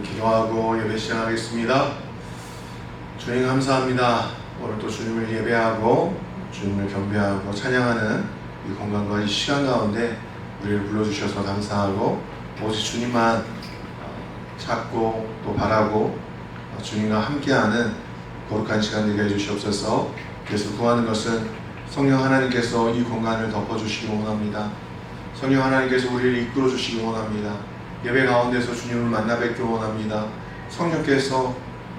기도하고 예배 시작하겠습니다. 주님 감사합니다. 오늘 또 주님을 예배하고 주님을 경배하고 찬양하는 이 공간과 이 시간 가운데 우리를 불러주셔서 감사하고 오직 주님만 찾고 또 바라고 주님과 함께하는 거룩한 시간 되게 해주시옵소서. 그래서 구하는 것은 성령 하나님께서 이 공간을 덮어주시기 원합니다. 성령 하나님께서 우리를 이끌어주시기 원합니다. 예배 가운데서 주님을 만나 뵙기 원합니다. 성령께서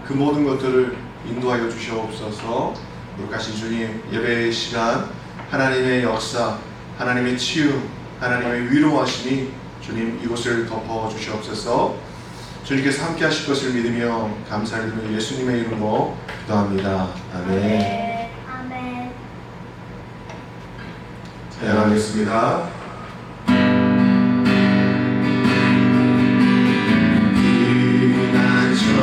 그 모든 것들을 인도하여 주시옵소서. 거룩하신 주님, 예배의 시간 하나님의 역사, 하나님의 치유, 하나님의 위로하심이 주님 이곳을 덮어주시옵소서. 주님께서 함께 하실 것을 믿으며 감사를 드리며 예수님의 이름으로 기도합니다. 아멘. 아멘. 찬양하겠습니다. 주의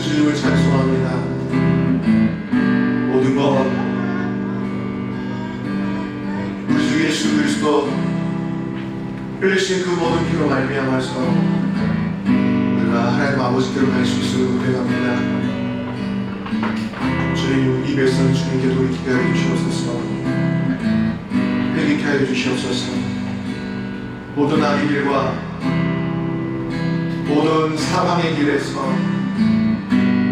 주님을 찬송합니다. 모든 것 우리 주 예수 그리스도 흘리신 그 모든 피로 말미암아서 우리가 하나님 아버지께로 갈 수 있음을 고백합니다. 주님, 이 백성 주님께 돌이키게 하여 주시옵소서. 회개케 하여 주시옵소서. 모든 악의 길과 모든 사망의 길에서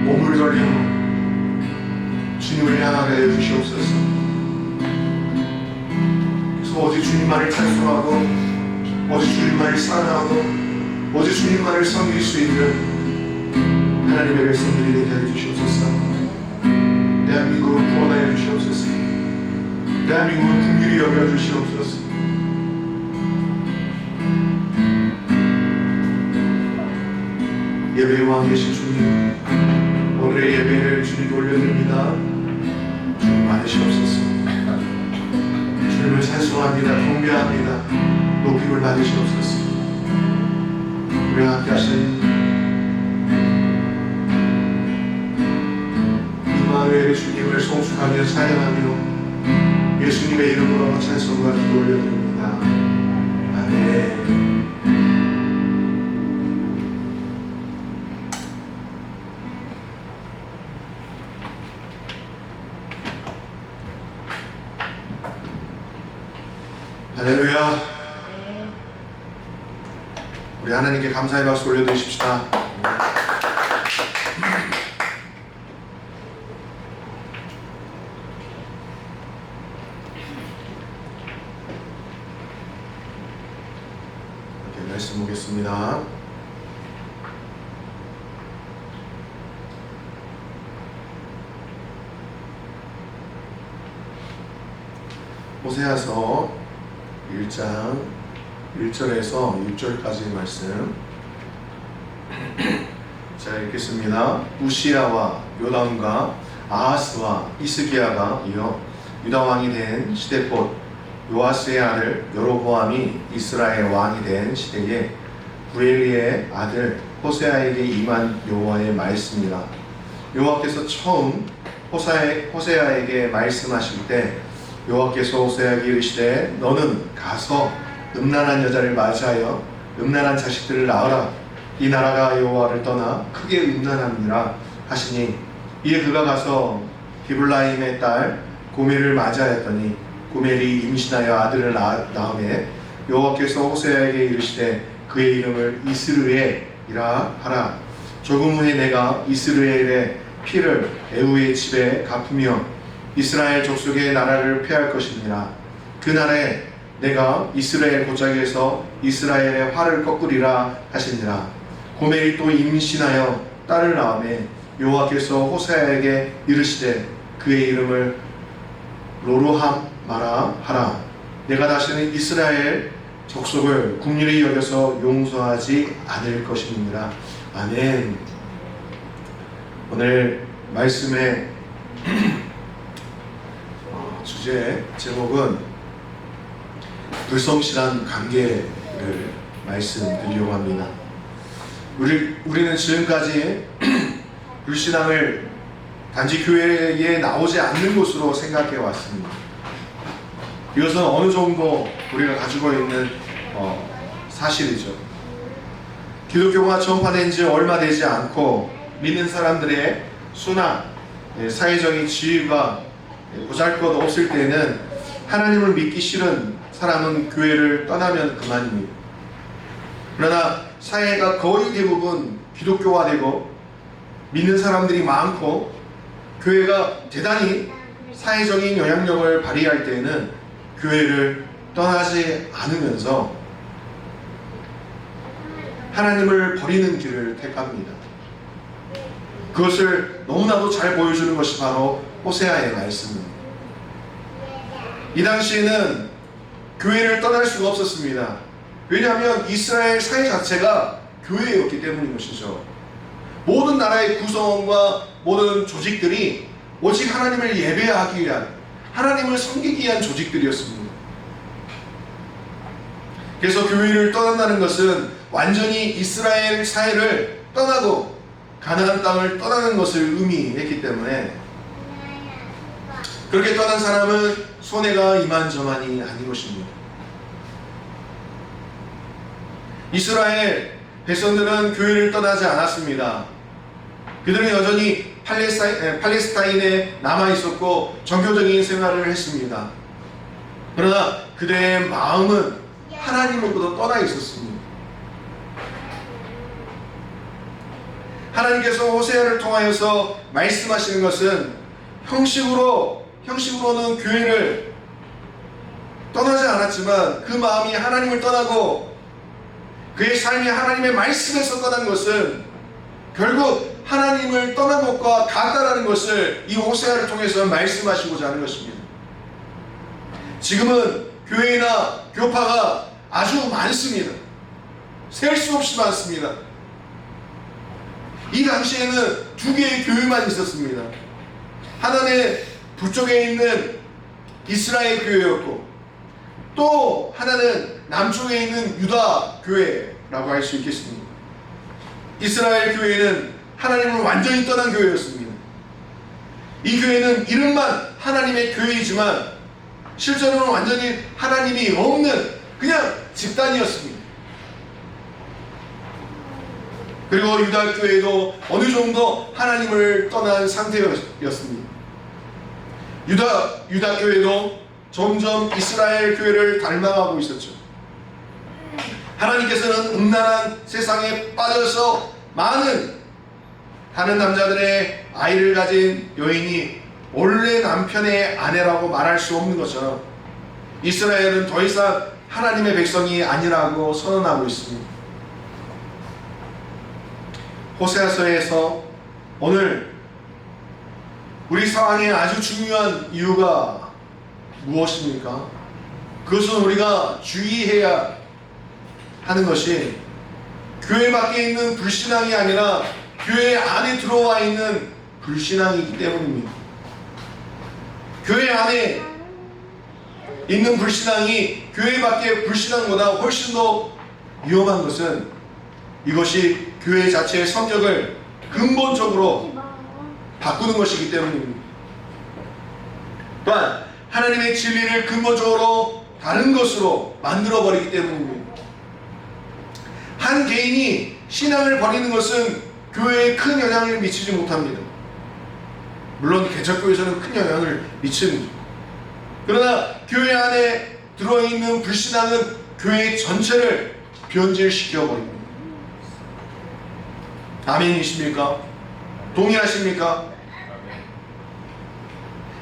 몸을 걸려 주님을 향하게 하여 주시옵소서. 그래서 오직 주님만을 찬송하고 오직 주님만을 사랑하고 오직 주님만을 섬길 수 있는 하나님의 백성들이 되게 하여 주시옵소서. 대한민국을 구원하여 주시옵소서. 대한민국을 긍휼히 여겨 주시옵소서. 예배의 왕 되신 주님, 오늘의 예배를 주님께 올려드립니다. 주님 받으시옵소서. 주님을 찬송합니다. 경배합니다. 높임을 받으시옵소서. 우리와 함께 하시는 이마누엘의 주님을 송축하며 찬양하며 예수님의 이름으로 찬송과 기도 올려드립니다. 아멘. 할렐루야. 우리 하나님께 감사의 박수 올려드리십시다. 이렇게 말씀 보겠습니다. 호세아서 1장 1절에서 6절까지의 말씀 자 읽겠습니다. 우시야와 요담과 아하스와 이스기야가 이어 유다왕이 된 시대곧 요아스의 아들 여로보암이 이스라엘 왕이 된 시대에 부엘리의 아들 호세아에게 임한 여호와의 말씀이라. 여호와께서 처음 호세아에게 말씀하실 때 여호와께서 호세아에게 이르시되 너는 가서 음란한 여자를 맞이하여 음란한 자식들을 낳으라. 이 나라가 여호와를 떠나 크게 음란함이라 하시니 이에 그가 가서 디블라임의 딸 고멜을 맞이하였더니 고멜이 임신하여 아들을 낳음에 여호와께서 호세아에게 이르시되 그의 이름을 이스르엘이라 하라. 조금 후에 내가 이스르엘의 피를 에후의 집에 갚으며 이스라엘 족속의 나라를 폐할 것이니라. 그 날에 내가 이스라엘 고장에서 이스라엘의 활을 꺾으리라 하시니라. 고멜이 또 임신하여 딸을 낳음에 여호와께서 호세아에게 이르시되 그의 이름을 로로함마라 하라. 내가 다시는 이스라엘 족속을 긍휼히 여겨서 용서하지 않을 것이니라. 아멘. 오늘 말씀의 주제 제목은 불성실한 관계를 말씀드리려고 합니다. 우리는 지금까지 불신앙을 단지 교회에 나오지 않는 것으로 생각해 왔습니다. 이것은 어느 정도 우리가 가지고 있는 사실이죠. 기독교가 전파된 지 얼마 되지 않고 믿는 사람들의 수나 사회적인 지위가 보잘것없을 때는 하나님을 믿기 싫은 사람은 교회를 떠나면 그만입니다. 그러나 사회가 거의 대부분 기독교화되고 믿는 사람들이 많고 교회가 대단히 사회적인 영향력을 발휘할 때에는 교회를 떠나지 않으면서 하나님을 버리는 길을 택합니다. 그것을 너무나도 잘 보여주는 것이 바로 호세아의 말씀입니다. 이 당시에는 교회를 떠날 수가 없었습니다. 왜냐하면 이스라엘 사회 자체가 교회였기 때문인 것이죠. 모든 나라의 구성원과 모든 조직들이 오직 하나님을 예배하기 위한, 하나님을 섬기기 위한 조직들이었습니다. 그래서 교회를 떠난다는 것은 완전히 이스라엘 사회를 떠나고 가나안 땅을 떠나는 것을 의미했기 때문에 그렇게 떠난 사람은 손해가 이만저만이 아닌 것입니다. 이스라엘 백성들은 교회를 떠나지 않았습니다. 그들은 여전히 팔레스타인에 남아있었고 종교적인 생활을 했습니다. 그러나 그들의 마음은 하나님으로부터 떠나 있었습니다. 하나님께서 호세아를 통하여서 말씀하시는 것은 형식으로는 교회를 떠나지 않았지만 그 마음이 하나님을 떠나고 그의 삶이 하나님의 말씀에서 떠난 것은 결국 하나님을 떠난 것과 같다라는 것을 이 호세아를 통해서 말씀하시고자 하는 것입니다. 지금은 교회나 교파가 아주 많습니다. 셀 수 없이 많습니다. 이 당시에는 두 개의 교회만 있었습니다. 하나는 북쪽에 있는 이스라엘 교회였고 또 하나는 남쪽에 있는 유다 교회라고 할 수 있겠습니다. 이스라엘 교회는 하나님을 완전히 떠난 교회였습니다. 이 교회는 이름만 하나님의 교회이지만 실제로는 완전히 하나님이 없는 그냥 집단이었습니다. 그리고 유다 교회도 어느 정도 하나님을 떠난 상태였습니다. 유다 교회도 점점 이스라엘 교회를 닮아가고 있었죠. 하나님께서는 음란한 세상에 빠져서 많은 다른 남자들의 아이를 가진 여인이 원래 남편의 아내라고 말할 수 없는 것처럼 이스라엘은 더 이상 하나님의 백성이 아니라고 선언하고 있습니다. 호세아서에서 오늘 우리 상황에 아주 중요한 이유가 무엇입니까? 그것은 우리가 주의해야 하는 것이 교회 밖에 있는 불신앙이 아니라 교회 안에 들어와 있는 불신앙이기 때문입니다. 교회 안에 있는 불신앙이 교회 밖의 불신앙보다 훨씬 더 위험한 것은 이것이 교회 자체의 성격을 근본적으로 바꾸는 것이기 때문입니다. 또한 하나님의 진리를 근본적으로 다른 것으로 만들어버리기 때문입니다. 한 개인이 신앙을 버리는 것은 교회에 큰 영향을 미치지 못합니다. 물론 개척교회에서는 큰 영향을 미칩니다. 그러나 교회 안에 들어있는 불신앙은 교회 전체를 변질시켜버립니다. 아멘이십니까? 동의하십니까?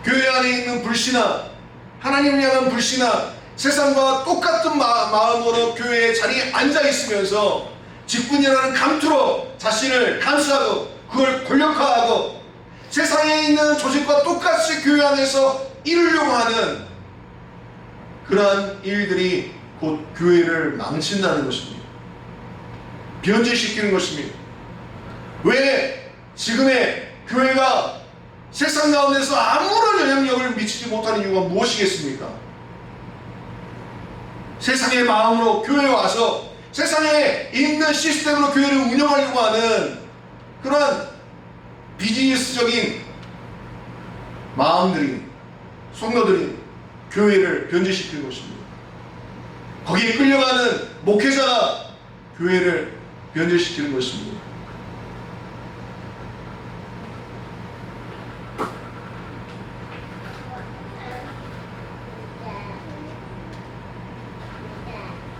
교회 안에 있는 불신앙, 하나님을 향한 불신앙, 세상과 똑같은 마음으로 교회에 자리에 앉아있으면서 직분이라는 감투로 자신을 감싸고 그걸 권력화하고 세상에 있는 조직과 똑같이 교회 안에서 이루려고 하는 그러한 일들이 곧 교회를 망친다는 것입니다. 변질시키는 것입니다. 왜 지금의 교회가 세상 가운데서 아무런 영향력을 미치지 못하는 이유가 무엇이겠습니까? 세상의 마음으로 교회에 와서 세상에 있는 시스템으로 교회를 운영하려고 하는 그러한 비즈니스적인 마음들이, 성도들이 교회를 변질시키는 것입니다. 거기에 끌려가는 목회자가 교회를 변질시키는 것입니다.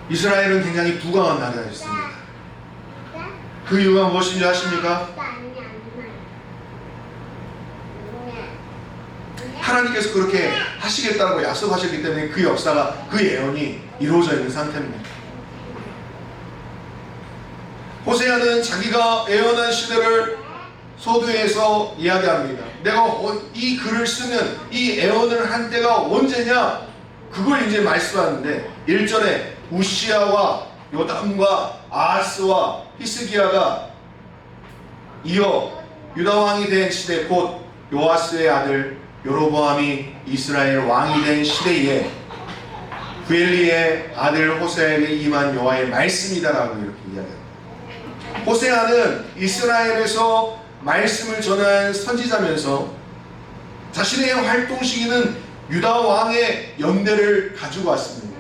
이스라엘은 굉장히 부강한 나라였습니다. 그 이유가 무엇인지 아십니까? 하나님께서 그렇게 하시겠다고 약속하셨기 때문에 그 역사가, 그 예언이 이루어져 있는 상태입니다. 호세아는 자기가 예언한 시대를 소두에서 이야기합니다. 내가 이 글을 쓰면 이 예언을 한 때가 언제냐? 그걸 이제 말씀하는데 1절에 우시아와 요담과 아하스와 히스기야가 이어 유다 왕이 된 시대 곧 요아스의 아들 여로보암이 이스라엘 왕이 된 시대에 구엘리의 아들 호세아에게 임한 여호와의 말씀이다라고 이렇게 이야기합니다. 호세아는 이스라엘에서 말씀을 전한 선지자면서 자신의 활동 시기는 유다 왕의 연대를 가지고 왔습니다.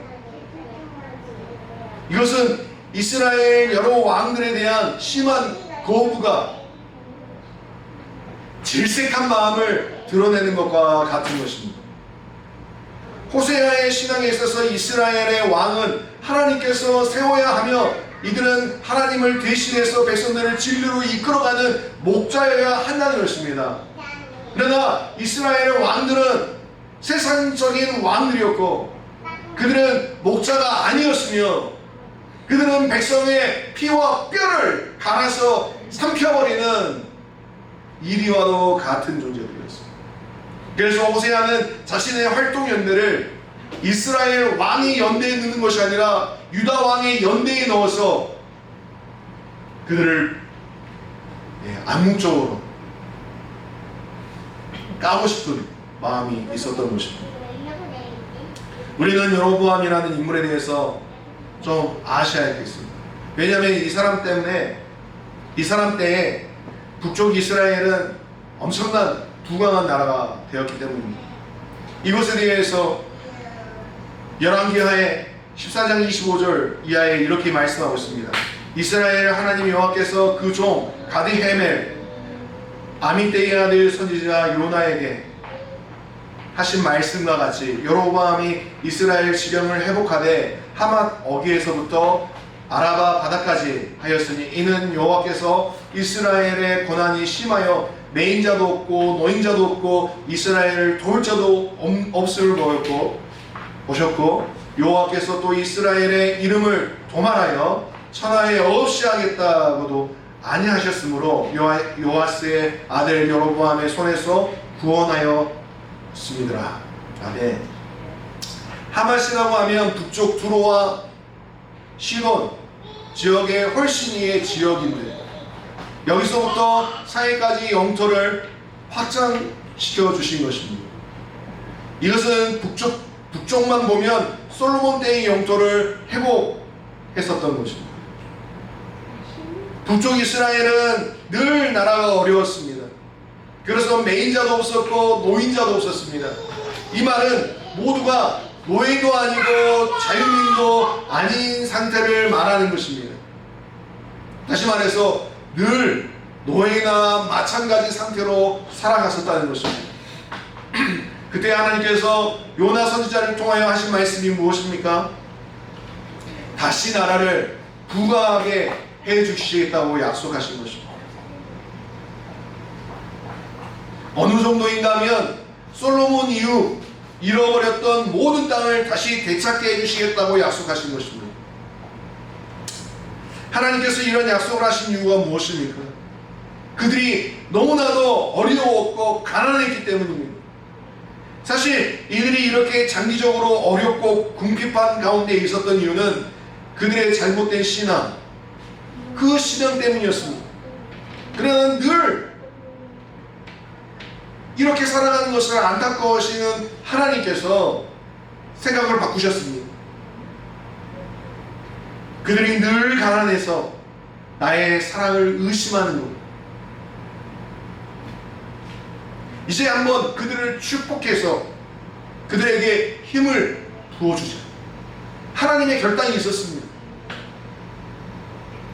이것은 이스라엘 여러 왕들에 대한 심한 거부가 질색한 마음을 드러내는 것과 같은 것입니다. 호세아의 신앙에 있어서 이스라엘의 왕은 하나님께서 세워야 하며 이들은 하나님을 대신해서 백성들을 진리로 이끌어가는 목자여야 한다는 것입니다. 그러나 이스라엘의 왕들은 세상적인 왕들이었고 그들은 목자가 아니었으며 그들은 백성의 피와 뼈를 갈아서 삼켜버리는 이리와도 같은 존재들이었습니다. 그래서 호세아는 자신의 활동 연대를 이스라엘 왕의 연대에 넣는 것이 아니라 유다 왕의 연대에 넣어서 그들을 암묵적으로 까고 싶은 마음이 있었던 것입니다. 우리는 여로보암이라는 인물에 대해서 좀 아셔야겠습니다. 왜냐하면 이 사람 때에 북쪽 이스라엘은 엄청난 부강한 나라가 되었기 때문입니다. 이것에 대해서 열왕기하의 14장 25절 이하에 이렇게 말씀하고 있습니다. 이스라엘 하나님 여호와께서 그 종 가드헤멜 아미떼의 아들 선지자 요나에게 하신 말씀과 같이 여로보암이 이스라엘 지경을 회복하되 하맛 어귀에서부터 아라바 바다까지 하였으니 이는 여호와께서 이스라엘의 고난이 심하여 매인자도 없고 노인자도 없고 이스라엘을 도울 자도 없음을 보셨고 여호와께서 또 이스라엘의 이름을 도말하여 천하에 없이 하겠다고도 아니하셨으므로 요아스의 아들 여로보암의 손에서 구원하였습니다. 아멘. 하맛이라고 하면 북쪽 두로와 시돈 지역의 훨씬 위의 지역인데 여기서부터 사해까지 영토를 확장시켜 주신 것입니다. 이것은 북쪽만 보면 솔로몬 때의 영토를 회복했었던 것입니다. 북쪽 이스라엘은 늘 나라가 어려웠습니다. 그래서 매인자도 없었고 노인자도 없었습니다. 이 말은 모두가 노예도 아니고 자유민도 아닌 상태를 말하는 것입니다. 다시 말해서 늘 노예나 마찬가지 상태로 살아갔었다는 것입니다. 그때 하나님께서 요나 선지자를 통하여 하신 말씀이 무엇입니까? 다시 나라를 부강하게 해주시겠다고 약속하신 것입니다. 어느 정도인가 하면 솔로몬 이후 잃어버렸던 모든 땅을 다시 되찾게 해주시겠다고 약속하신 것입니다. 하나님께서 이런 약속을 하신 이유가 무엇입니까? 그들이 너무나도 어려웠고 가난했기 때문입니다. 사실 이들이 이렇게 장기적으로 어렵고 궁핍한 가운데 있었던 이유는 그들의 잘못된 신앙, 그 신앙 때문이었습니다. 그러나 늘 이렇게 살아가는 것을 안타까워하시는 하나님께서 생각을 바꾸셨습니다. 그들이 늘 가난해서 나의 사랑을 의심하는 것. 이제 한번 그들을 축복해서 그들에게 힘을 부어주자. 하나님의 결단이 있었습니다.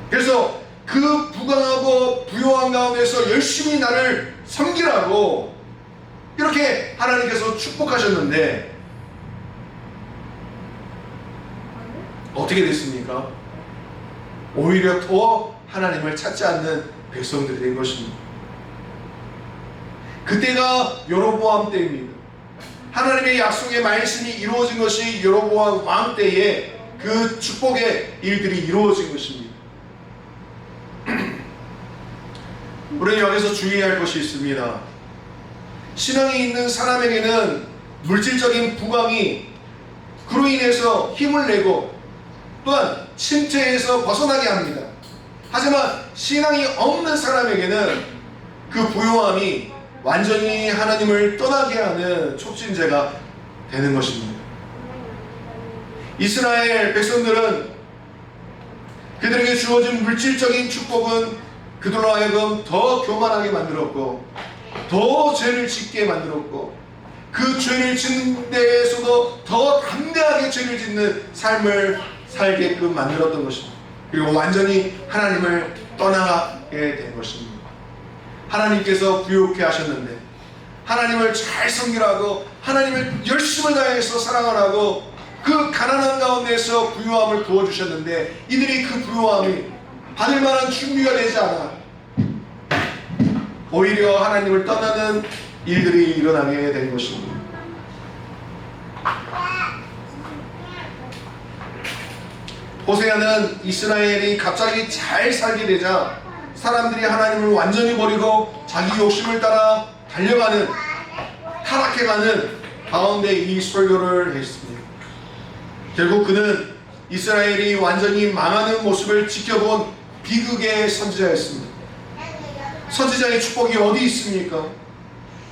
그래서 그 부강하고 부요한 가운데서 열심히 나를 섬기라고 이렇게 하나님께서 축복하셨는데 어떻게 됐습니까? 오히려 더 하나님을 찾지 않는 백성들이 된 것입니다. 그때가 여로보암 때입니다. 하나님의 약속의 말씀이 이루어진 것이 여로보암 왕 때에 그 축복의 일들이 이루어진 것입니다. 우리는 여기서 주의해야 할 것이 있습니다. 신앙이 있는 사람에게는 물질적인 부강이 그로 인해서 힘을 내고 또한 침체에서 벗어나게 합니다. 하지만 신앙이 없는 사람에게는 그 부요함이 완전히 하나님을 떠나게 하는 촉진제가 되는 것입니다. 이스라엘 백성들은 그들에게 주어진 물질적인 축복은 그들로 하여금 더 교만하게 만들었고 더 죄를 짓게 만들었고 그 죄를 짓는 데에서도 더 담대하게 죄를 짓는 삶을 살게끔 만들었던 것입니다. 그리고 완전히 하나님을 떠나게 된 것입니다. 하나님께서 부유케 하셨는데 하나님을 잘 섬기라고 하나님을 열심을 다해서 사랑하라고 그 가난한 가운데서 부유함을 부어주셨는데 이들이 그 부유함이 받을 만한 준비가 되지 않아 오히려 하나님을 떠나는 일들이 일어나게 된 것입니다. 호세아는 이스라엘이 갑자기 잘 살게 되자 사람들이 하나님을 완전히 버리고 자기 욕심을 따라 달려가는 타락해가는 가운데 이 설교를 했습니다. 결국 그는 이스라엘이 완전히 망하는 모습을 지켜본 비극의 선지자였습니다. 선지자의 축복이 어디 있습니까?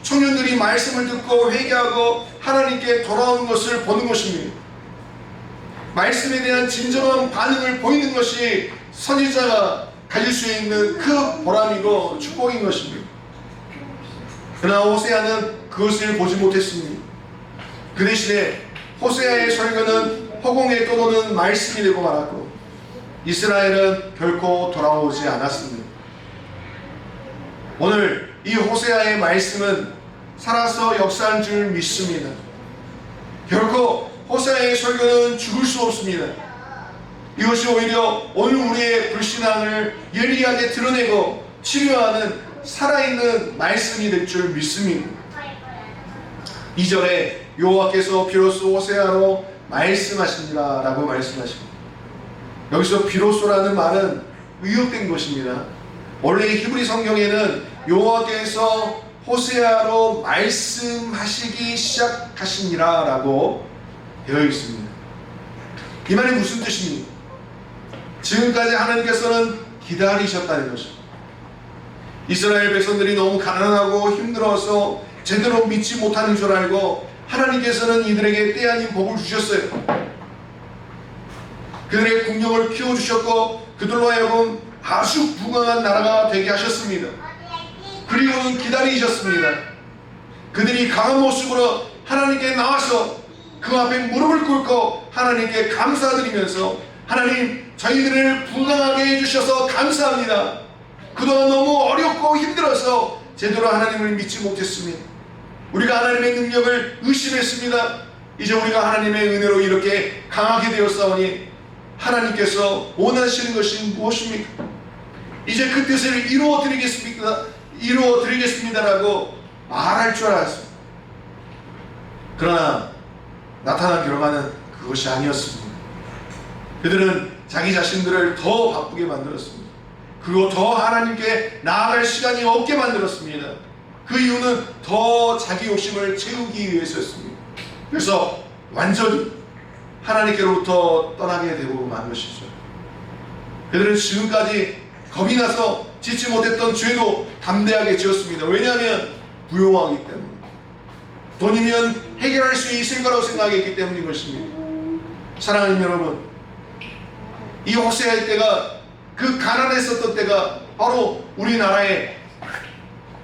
청년들이 말씀을 듣고 회개하고 하나님께 돌아오는 것을 보는 것입니다. 말씀에 대한 진정한 반응을 보이는 것이 선지자가 가질 수 있는 그 보람이고 축복인 것입니다. 그러나 호세아는 그것을 보지 못했습니다. 그 대신에 호세아의 설교는 허공에 떠도는 말씀이 되고 말았고 이스라엘은 결코 돌아오지 않았습니다. 오늘 이 호세아의 말씀은 살아서 역사한 줄 믿습니다. 결코 호세아의 설교는 죽을 수 없습니다. 이것이 오히려 오늘 우리의 불신앙을 예리하게 드러내고 치료하는 살아있는 말씀이 될 줄 믿습니다. 2절에 여호와께서 비로소 호세아로 말씀하시니라 라고 말씀하십니다. 여기서 비로소라는 말은 의역된 것입니다. 원래 히브리 성경에는 여호와께서 호세아로 말씀하시기 시작하시니라 라고 되어 있습니다. 이 말이 무슨 뜻입니까? 지금까지 하나님께서는 기다리셨다는 것입니다. 이스라엘 백성들이 너무 가난하고 힘들어서 제대로 믿지 못하는 줄 알고 하나님께서는 이들에게 때 아닌 복을 주셨어요. 그들의 국력을 키워주셨고 그들로 하여금 아주 부강한 나라가 되게 하셨습니다. 그리고는 기다리셨습니다. 그들이 강한 모습으로 하나님께 나와서 그 앞에 무릎을 꿇고 하나님께 감사드리면서 하나님 저희들을 부강하게 해주셔서 감사합니다. 그동안 너무 어렵고 힘들어서 제대로 하나님을 믿지 못했습니다. 우리가 하나님의 능력을 의심했습니다. 이제 우리가 하나님의 은혜로 이렇게 강하게 되었사오니 하나님께서 원하시는 것이 무엇입니까? 이제 그 뜻을 이루어드리겠습니다라고 말할 줄 알았습니다. 그러나 나타난 결과는 그것이 아니었습니다. 그들은 자기 자신들을 더 바쁘게 만들었습니다. 그리고 더 하나님께 나아갈 시간이 없게 만들었습니다. 그 이유는 더 자기 욕심을 채우기 위해서였습니다. 그래서 완전히 하나님께로부터 떠나게 되고 만 것이죠. 그들은 지금까지 겁이 나서 짓지 못했던 죄도 담대하게 지었습니다. 왜냐하면 부요하기 때문에, 돈이면 해결할 수 있을 거라고 생각했기 때문인 것입니다. 사랑하는 여러분, 이 호세아 때가 그 가난했었던 때가 바로 우리나라에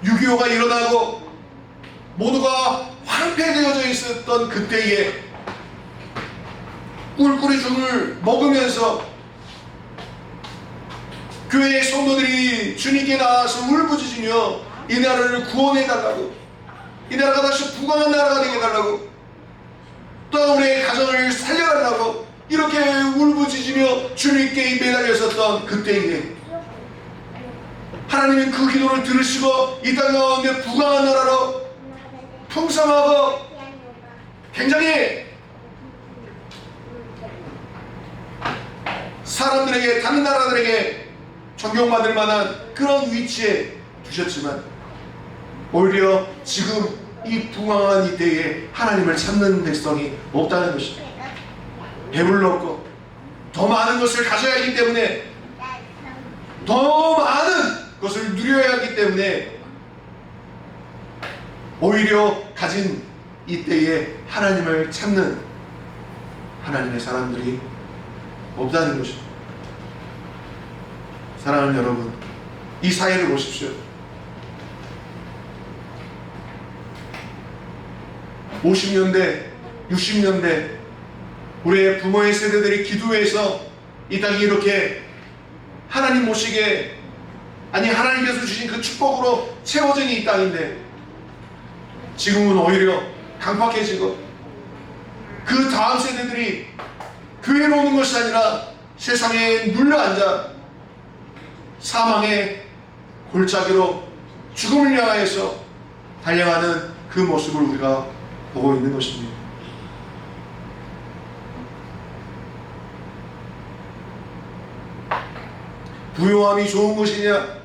6.25가 일어나고 모두가 황폐되어져 있었던 그때에 꿀꿀이 죽을 먹으면서 교회의 성도들이 주님께 나와서 울부짖으며 이 나라를 구원해달라고, 이 나라가 다시 부강한 나라가 되게 해달라고, 또 우리의 가정을 살려달라고 이렇게 울부짖으며 주님께 매달렸었던 그때에 하나님은 그 기도를 들으시고 이 땅 가운데 부강한 나라로 풍성하고 굉장히 사람들에게, 다른 나라들에게 존경받을 만한 그런 위치에 두셨지만 오히려 지금 이 부강한 이때에 하나님을 찾는 백성이 없다는 것입니다. 배불렀고 더 많은 것을 가져야 하기 때문에, 더 많은 것을 누려야 하기 때문에 오히려 가진 이때에 하나님을 찾는 하나님의 사람들이 없다는 것입니다. 사랑하는 여러분, 이 사회를 보십시오. 50년대, 60년대 우리의 부모의 세대들이 기도해서 이 땅이 이렇게 하나님 모시게, 아니 하나님께서 주신 그 축복으로 채워진 이 땅인데, 지금은 오히려 강팍해지고 그 다음 세대들이 교회로 오는 것이 아니라 세상에 눌려앉아 사망의 골짜기로 죽음을 향하여서 달려가는 그 모습을 우리가 보고 있는 것입니다. 부요함이 좋은 것이냐?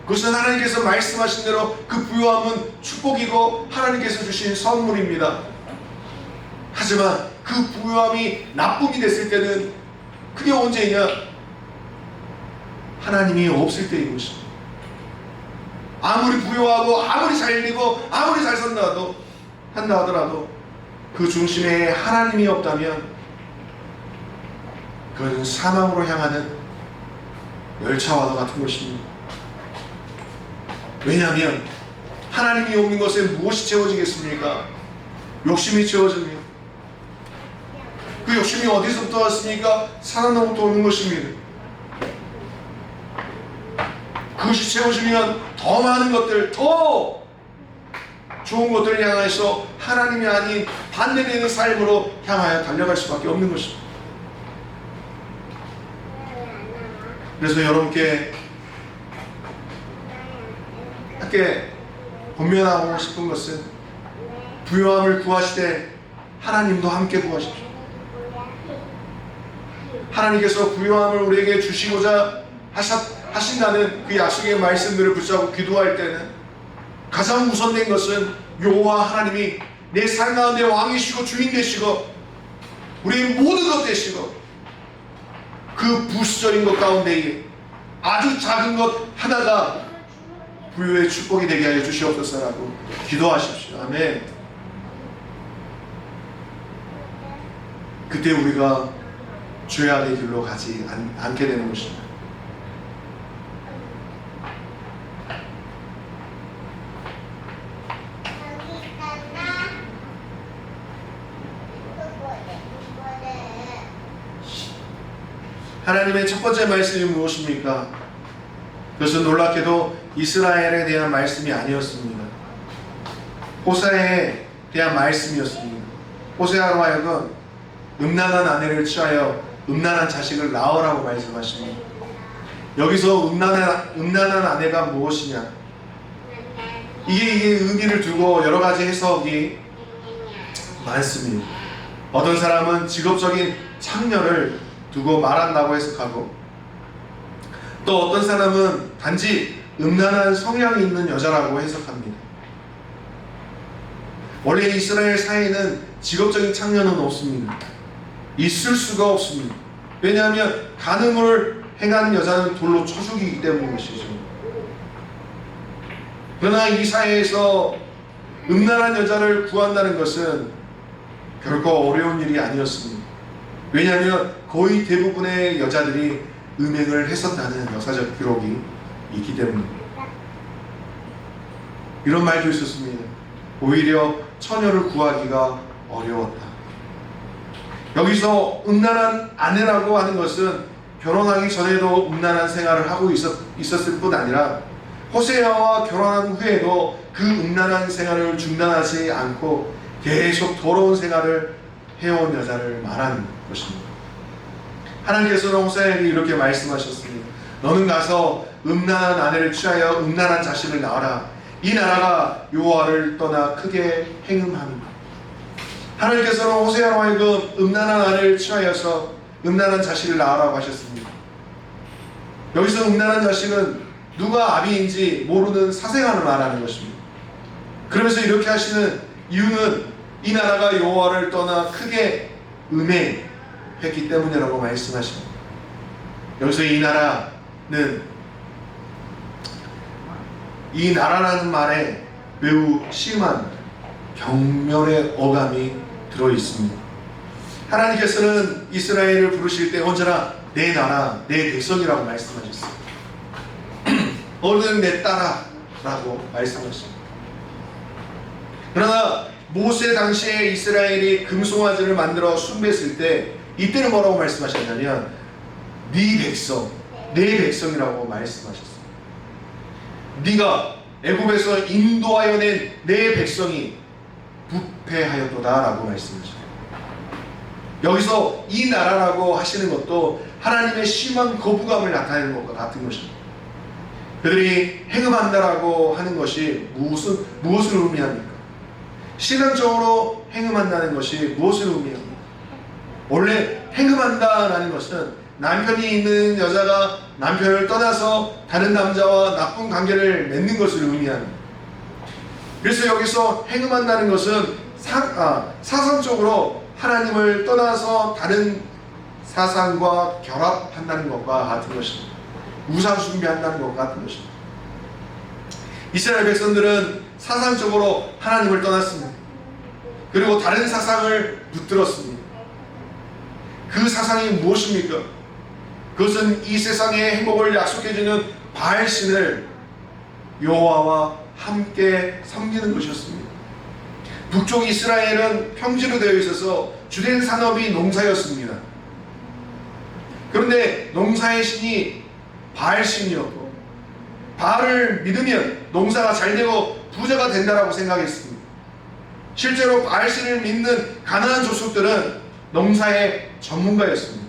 그것은 하나님께서 말씀하신 대로 그 부요함은 축복이고 하나님께서 주신 선물입니다. 하지만 그 부요함이 나쁨이 됐을 때는 그게 언제냐? 하나님이 없을 때인 것입니다. 아무리 부요하고 아무리 잘 일리고 아무리 잘 한다 하더라도 그 중심에 하나님이 없다면 그것은 사망으로 향하는 열차와도 같은 것입니다. 왜냐하면 하나님이 없는 것에 무엇이 채워지겠습니까? 욕심이 채워집니다. 그 욕심이 어디서부터 왔습니까? 사단으로부터 오는 것입니다. 그것이 채워지면 더 많은 것들, 더 좋은 것들을 향해서 하나님이 아닌 반대되는 삶으로 향하여 달려갈 수밖에 없는 것입니다. 그래서 여러분께 함께 권면하고 싶은 것은, 부요함을 구하시되 하나님도 함께 구하십시오. 하나님께서 부요함을 우리에게 주시고자 하신다는 그 약속의 말씀들을 붙잡고 기도할 때는 가장 우선된 것은 여호와 하나님이 내 삶 가운데 왕이시고 주인 되시고 우리의 모든 것 되시고, 그 부수적인 것 가운데에 아주 작은 것 하나가 부요의 축복이 되게 하여 주시옵소서라고 기도하십시오. 아멘. 그때 우리가 죄악의 길로 가지 않게 되는 것입니다. 하나님의 첫 번째 말씀이 무엇입니까? 그것은 놀랍게도 이스라엘에 대한 말씀이 아니었습니다. 호세아에 대한 말씀이었습니다. 호세아로 하여금 음란한 아내를 취하여 음란한 자식을 낳으라고 말씀하십니다. 여기서 음란한 아내가 무엇이냐? 이게 의미를 두고 여러 가지 해석이 많습니다. 어떤 사람은 직업적인 창녀를 두고 말한다고 해석하고, 또 어떤 사람은 단지 음란한 성향이 있는 여자라고 해석합니다. 원래 이스라엘 사회에는 직업적인 창녀는 없습니다. 있을 수가 없습니다. 왜냐하면 간음을 행하는 여자는 돌로 쳐 죽이기 때문인 것이죠. 그러나 이 사회에서 음란한 여자를 구한다는 것은 결코 어려운 일이 아니었습니다. 왜냐하면 거의 대부분의 여자들이 음행을 했었다는 역사적 기록이 있기 때문입니다. 이런 말도 있었습니다. 오히려 처녀를 구하기가 어려웠다. 여기서 음란한 아내라고 하는 것은 결혼하기 전에도 음란한 생활을 하고 있었을 뿐 아니라 호세아와 결혼한 후에도 그 음란한 생활을 중단하지 않고 계속 더러운 생활을 해온 여자를 말하는 것입니다. 하나님께서는 호세아에게 이렇게 말씀하셨습니다. 너는 가서 음란한 아내를 취하여 음란한 자식을 낳아라. 이 나라가 여호와를 떠나 크게 행음함이다. 하나님께서는 호세아로 하여금 음란한 아내를 취하여서 음란한 자식을 낳으라고 하셨습니다. 여기서 음란한 자식은 누가 아비인지 모르는 사생아를 말하는 것입니다. 그러면서 이렇게 하시는 이유는 이 나라가 여호와를 떠나 크게 음행했기 때문이라고 말씀하십니다. 여기서 이 나라라는 말에 매우 심한 경멸의 어감이 들어있습니다. 하나님께서는 이스라엘을 부르실 때 언제나 내 나라, 내 백성이라고 말씀하셨어요. 너는 내 딸아라고 말씀하셨습니다. 그러나 모세 당시에 이스라엘이 금송아지를 만들어 숭배했을 때 이때는 뭐라고 말씀하셨냐면 네 백성, 내 백성이라고 말씀하셨어요. 네가 애굽에서 인도하여 낸 내 백성이 부패하였도다라고 말씀하셨어요. 여기서 이 나라라고 하시는 것도 하나님의 심한 거부감을 나타내는 것과 같은 것입니다. 그들이 행음한다라고 하는 것이 무엇을 의미합니까? 신앙적으로 행음한다는 것이 무엇을 의미합니까? 원래 행음한다라는 것은 남편이 있는 여자가 남편을 떠나서 다른 남자와 나쁜 관계를 맺는 것을 의미합니다. 그래서 여기서 행음한다는 것은 사상적으로 하나님을 떠나서 다른 사상과 결합한다는 것과 같은 것입니다. 우상 숭배한다는 것과 같은 것입니다. 이스라엘 백성들은 사상적으로 하나님을 떠났습니다. 그리고 다른 사상을 붙들었습니다. 그 사상이 무엇입니까? 그것은 이 세상의 행복을 약속해주는 바알신을 여호와와 함께 섬기는 것이었습니다. 북쪽 이스라엘은 평지로 되어 있어서 주된 산업이 농사였습니다. 그런데 농사의 신이 바알신이었고 바알을 믿으면 농사가 잘 되고 부자가 된다라고 생각했습니다. 실제로 바알신을 믿는 가나안 족속들은 농사의 전문가였습니다.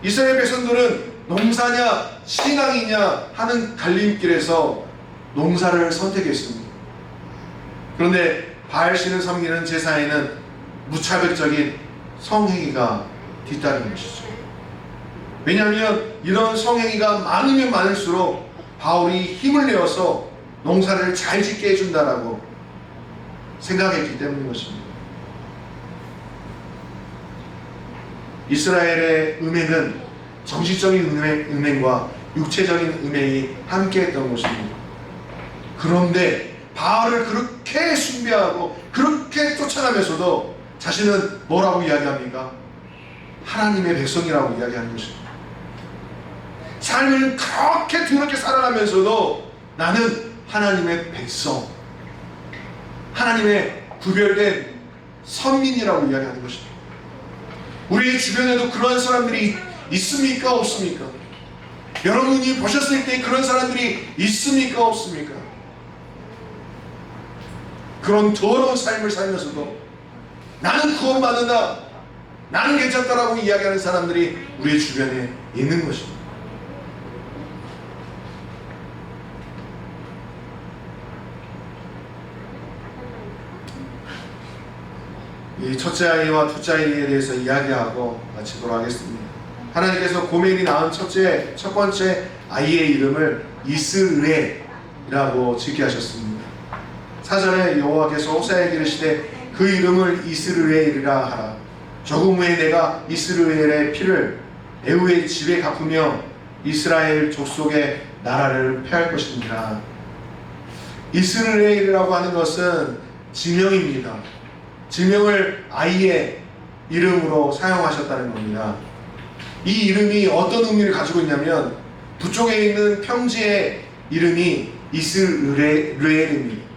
이스라엘 백성들은 농사냐 신앙이냐 하는 갈림길에서 농사를 선택했습니다. 그런데 바알신을 섬기는 제사에는 무차별적인 성행위가 뒤따르는 것이죠. 왜냐하면 이런 성행위가 많으면 많을수록 바울이 힘을 내어서 농사를 잘 짓게 해준다라고 생각했기 때문인 것입니다. 이스라엘의 음행은 정신적인 음행과 육체적인 음행이 함께했던 것입니다. 그런데 바알을 그렇게 숭배하고 그렇게 쫓아가면서도 자신은 뭐라고 이야기합니까? 하나님의 백성이라고 이야기하는 것입니다. 삶을 그렇게 더럽게 살아가면서도 나는 하나님의 백성, 하나님의 구별된 선민이라고 이야기하는 것입니다. 우리 주변에도 그런 사람들이 있습니까? 없습니까? 여러분이 보셨을 때 그런 사람들이 있습니까? 없습니까? 그런 더러운 삶을 살면서도 나는 구원받는다, 나는 괜찮다라고 이야기하는 사람들이 우리 주변에 있는 것입니다. 이 첫째 아이와 둘째 아이에 대해서 이야기하고 마치도록 하겠습니다. 하나님께서 고멜이 낳은 첫 번째 아이의 이름을 이스르엘이라고 짓게 하셨습니다. 사전에 여호와께서 호세아에게 이르시되 그 이름을 이스르엘이라 하라. 조금 후에 내가 이스르엘의 피를 에후의 집에 갚으며 이스라엘 족속의 나라를 폐할 것입니다. 이스르엘이라고 하는 것은 지명입니다. 지명을 아이의 이름으로 사용하셨다는 겁니다. 이 이름이 어떤 의미를 가지고 있냐면 북쪽에 있는 평지의 이름이 이스르엘입니다.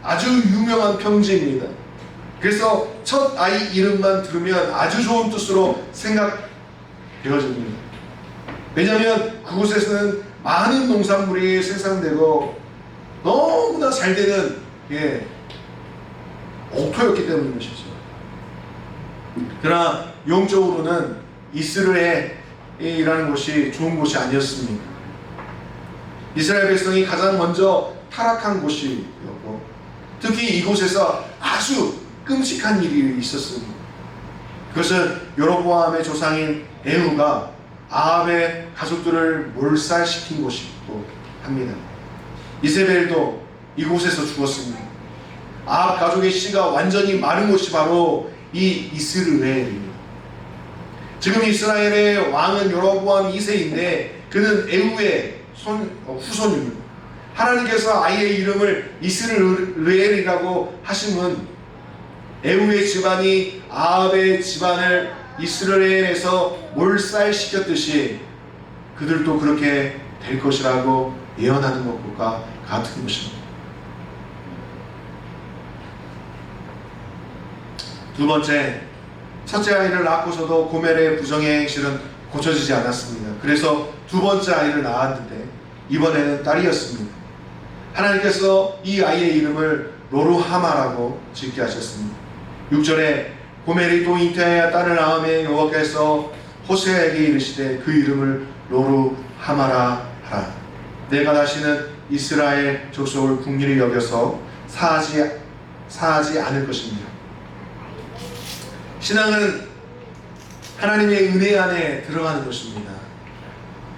아주 유명한 평지입니다. 그래서 첫 아이 이름만 들으면 아주 좋은 뜻으로 생각되어집니다. 왜냐하면 그곳에서는 많은 농산물이 생산되고 너무나 잘 되는 옥토였기 때문인 것이죠. 그러나 영적으로는 이스라엘이라는 곳이 좋은 곳이 아니었습니다. 이스라엘 백성이 가장 먼저 타락한 곳이었고 특히 이곳에서 아주 끔찍한 일이 있었습니다. 그것은 여로보암의 조상인 에후가 아합의 가족들을 몰살시킨 곳이기도 합니다. 이세벨도 이곳에서 죽었습니다. 아합 가족의 씨가 완전히 마른 곳이 바로 이 이스르엘입니다. 지금 이스라엘의 왕은 여로보암 2세인데 그는 에후의 후손입니다. 하나님께서 아이의 이름을 이스르엘이라고 하심은 에후의 집안이 아합의 집안을 이스라엘에서 몰살시켰듯이 그들도 그렇게 될 것이라고 예언하는 것과 같은 것입니다. 두 번째, 첫째 아이를 낳고서도 고멜의 부정의 행실은 고쳐지지 않았습니다. 그래서 두 번째 아이를 낳았는데 이번에는 딸이었습니다. 하나님께서 이 아이의 이름을 로루하마라고 짓게 하셨습니다. 6절에 고멜이 또 잉태하여 딸을 낳음에 여호와께서 호세아에게 이르시되 그 이름을 로루하마라 하라. 내가 다시는 이스라엘 족속을 긍휼히 여겨서 사하지 않을 것입니다. 신앙은 하나님의 은혜 안에 들어가는 것입니다.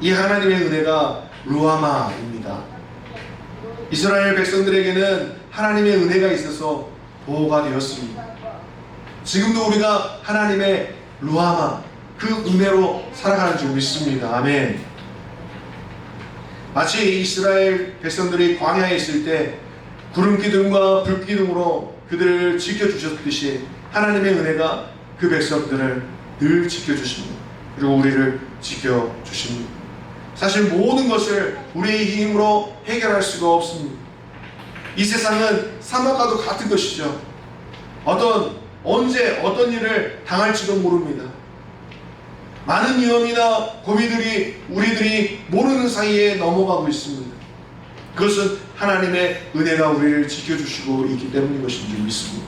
이 하나님의 은혜가 루하마입니다. 이스라엘 백성들에게는 하나님의 은혜가 있어서 보호가 되었습니다. 지금도 우리가 하나님의 루하마, 그 은혜로 살아가는 줄 믿습니다. 아멘. 마치 이스라엘 백성들이 광야에 있을 때 구름 기둥과 불 기둥으로 그들을 지켜주셨듯이 하나님의 은혜가 그 백성들을 늘 지켜주십니다. 그리고 우리를 지켜주십니다. 사실 모든 것을 우리의 힘으로 해결할 수가 없습니다. 이 세상은 사막과도 같은 것이죠. 언제 어떤 일을 당할지도 모릅니다. 많은 위험이나 고비들이 우리들이 모르는 사이에 넘어가고 있습니다. 그것은 하나님의 은혜가 우리를 지켜주시고 있기 때문인 것인 줄 믿습니다.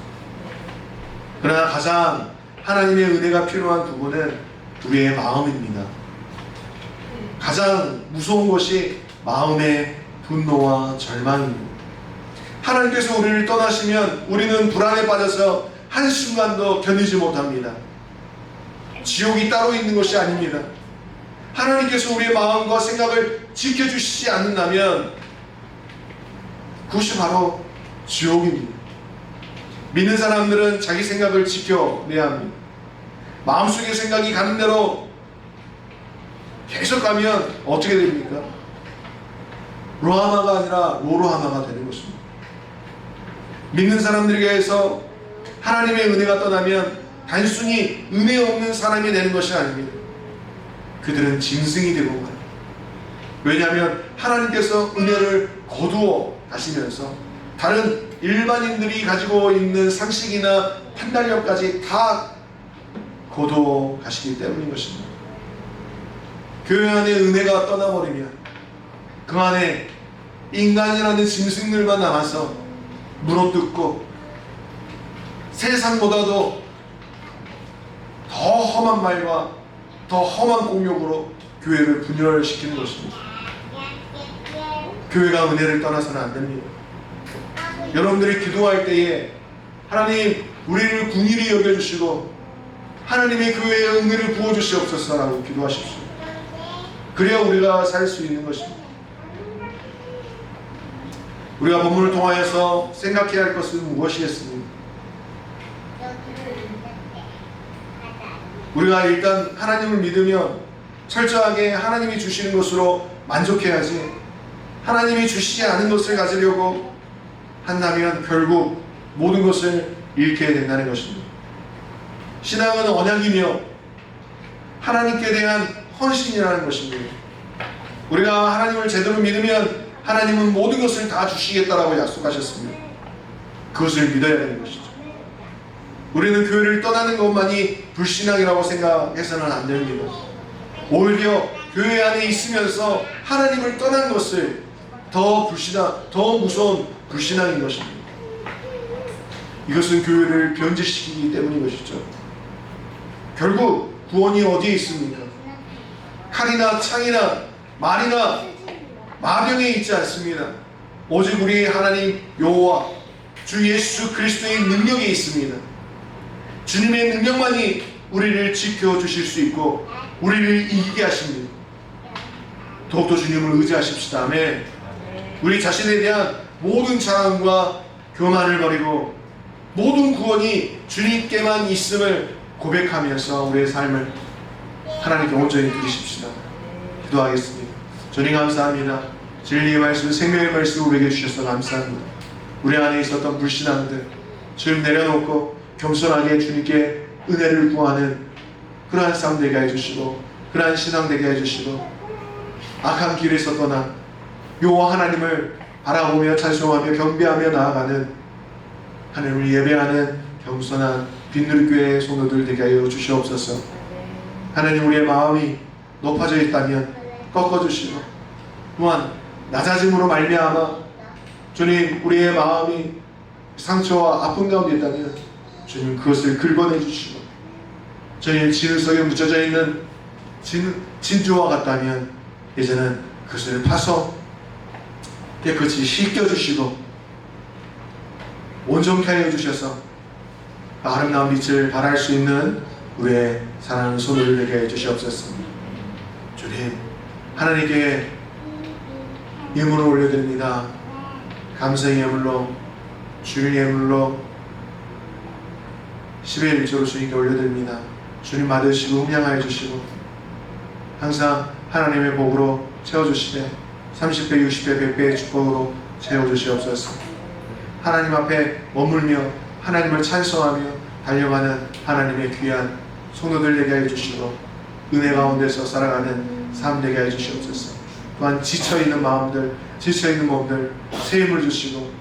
그러나 가장 하나님의 은혜가 필요한 부분은 우리의 마음입니다. 가장 무서운 것이 마음의 분노와 절망입니다. 하나님께서 우리를 떠나시면 우리는 불안에 빠져서 한순간도 견디지 못합니다. 지옥이 따로 있는 것이 아닙니다. 하나님께서 우리의 마음과 생각을 지켜주시지 않는다면 그것이 바로 지옥입니다. 믿는 사람들은 자기 생각을 지켜내야 합니다. 마음속의 생각이 가는 대로 계속 가면 어떻게 됩니까? 로하마가 아니라 로로하마가 되는 것입니다. 믿는 사람들에게서 하나님의 은혜가 떠나면 단순히 은혜 없는 사람이 되는 것이 아닙니다. 그들은 짐승이 되고 가요. 왜냐하면 하나님께서 은혜를 거두어 가시면서 다른 일반인들이 가지고 있는 상식이나 판단력까지 다 거두어 가시기 때문인 것입니다. 교회 안에 은혜가 떠나버리면 그 안에 인간이라는 짐승들만 남아서 물어뜯고 세상보다도 더 험한 말과 더 험한 공욕으로 교회를 분열시키는 것입니다. 교회가 은혜를 떠나서는 안 됩니다. 여러분들이 기도할 때에 하나님 우리를 긍휼히 여겨주시고 하나님의 교회에 은혜를 부어주시옵소서라고 기도하십시오. 그래야 우리가 살 수 있는 것입니다. 우리가 본문을 통하여서 생각해야 할 것은 무엇이겠습니까? 우리가 일단 하나님을 믿으면 철저하게 하나님이 주시는 것으로 만족해야지 하나님이 주시지 않은 것을 가지려고 한다면 결국 모든 것을 잃게 된다는 것입니다. 신앙은 언약이며 하나님께 대한 헌신이라는 것입니다. 우리가 하나님을 제대로 믿으면 하나님은 모든 것을 다 주시겠다라고 약속하셨습니다. 그것을 믿어야 되는 것이죠. 우리는 교회를 떠나는 것만이 불신앙이라고 생각해서는 안 됩니다. 오히려 교회 안에 있으면서 하나님을 떠난 것을 더 무서운 불신앙인 것입니다. 이것은 교회를 변질시키기 때문인 것이죠. 결국 구원이 어디에 있습니까? 칼이나 창이나 말이나 마병에 있지 않습니다. 오직 우리 하나님 여호와 주 예수 그리스도의 능력에 있습니다. 주님의 능력만이 우리를 지켜주실 수 있고 우리를 이기게 하십니다. 더욱더 주님을 의지하십시다. 아멘. 우리 자신에 대한 모든 자랑과 교만을 버리고 모든 구원이 주님께만 있음을 고백하면서 우리의 삶을 하나님께 온전히 드리십시다. 기도하겠습니다. 주님 감사합니다. 진리의 말씀, 생명의 말씀을 우리에게 주셔서 감사합니다. 우리 안에 있었던 불신앙들 주님 내려놓고 겸손하게 주님께 은혜를 구하는 그러한 삶 되게 해주시고 그러한 신앙 되게 해주시고 악한 길에서 떠나 여호와 하나님을 바라보며 찬송하며 경배하며 나아가는 하나님을 예배하는 겸손한 빈누리교회의 성도들 되게 하여 주시옵소서. 하나님, 우리의 마음이 높아져 있다면 꺾어주시고 또한 낮아짐으로 말미암아 주님 우리의 마음이 상처와 아픔 가운데 있다면 주님 그것을 긁어내 주시고 주님 진흙 속에 묻혀져 있는 진주와 같다면 이제는 그것을 파서 깨끗이 씻겨주시고 온전케 하여 주셔서 아름다운 빛을 발할 수 있는 우리의 사랑하는 손을 되게 해주시옵소서. 주님, 하나님께 예물을 올려드립니다. 감사의 예물로, 주일 예물로 10의 1조로 주님께 올려드립니다. 주님 받으시고 음양하여 주시고 항상 하나님의 복으로 채워주시되 30배, 60배, 100배의 축복으로 채워주시옵소서. 하나님 앞에 머물며 하나님을 찬송하며 달려가는 하나님의 귀한 성도들 되게 해주시고 은혜 가운데서 살아가는 삶 되게 해주시옵소서. 또한 지쳐있는 마음들, 지쳐있는 몸들 새 힘을 주시고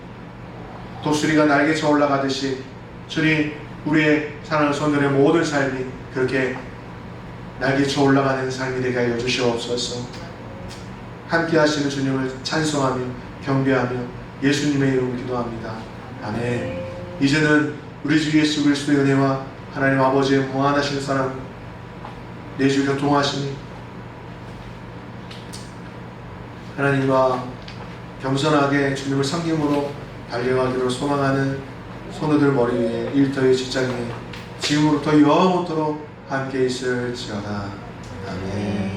독수리가 날개쳐 올라가듯이 주님 우리의 사랑하는 성도들의 모든 삶이 그렇게 날개쳐 올라가는 삶이 되게 하여 주시옵소서. 함께 하시는 주님을 찬송하며 경배하며 예수님의 이름으로 기도합니다. 아멘. 이제는 우리 주 예수 그리스도의 은혜와 하나님 아버지의 무한하신 사랑 내주 교통하시니 하나님과 겸손하게 주님을 섬김으로 달려가기로 소망하는 성도들 머리 위에 일터의 직장에 지금으로부터 영원토록 함께 있을지어다. 아멘.